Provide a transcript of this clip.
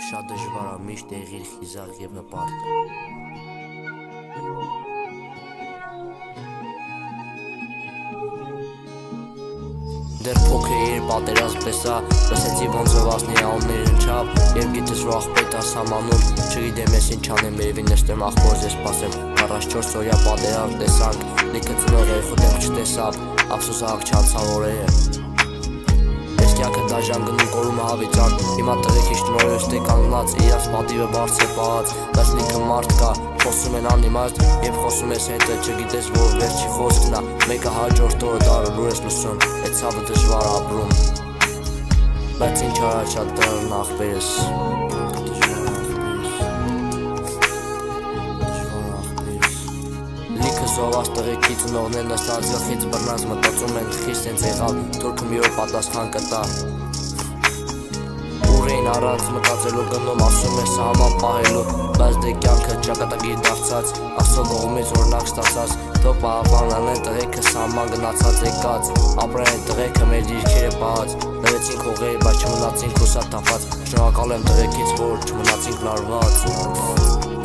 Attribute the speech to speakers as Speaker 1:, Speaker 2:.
Speaker 1: Շատ դժվար է միշտ եղիր խիզախ և հպարտ։ Դեռ փոքր էիր պատերազմ տեսա, լսեցի ոնց զովասնի անուններ հնչավ, և գիտես որ աղբետ ես համանում, չգիտեմ ես ինչ անեմ, երևի նստեմ ախպորս ես սպասեմ, 44 օրյա պատերազմ տեսանք, լիքը ծնող երեխուտեմ չտեսավ, ափսոս աղ չանցավ օրերը։ Ես կյանքը դաժան գնում կորում հավիճան, հիմա տղեկ իշտ նորոյս տե կանգնած, իրաց պատիվը բարձր պահած, բայց լիքը մարդ կա, խոսում են անիմաստ, և խոսում ես հետը, չգիտես որ վերջի խոսքն ա, մեկը հաջորդ օրը դարը լուր ես լսում, էդ ցավը դժվար ապրում, բայց ինչ արա շատ դրան ախպերս։ Լիքը զովաց տղեկի ծնողներ նստած գլխից բռնած մտածում են խիստ են եղավ, թուրքը մի օր պատասխան կտա։ Ուր էին առանց մտածելու գնում, ասում ես համան պահելու, բայց դե կյանքը ճակատագիր դարձած, Աստծո կողմից օրինակ ստացած, թող պահապանեն տղեկը սահման գնացած եկած, ապրեն են տղեկը մեր դիրքերը պահած, լրեցինք հողերի, բայց չմնացինք հուսա թափած, շնորհակալ եմ տղեկից, որ չմնացինք լարված։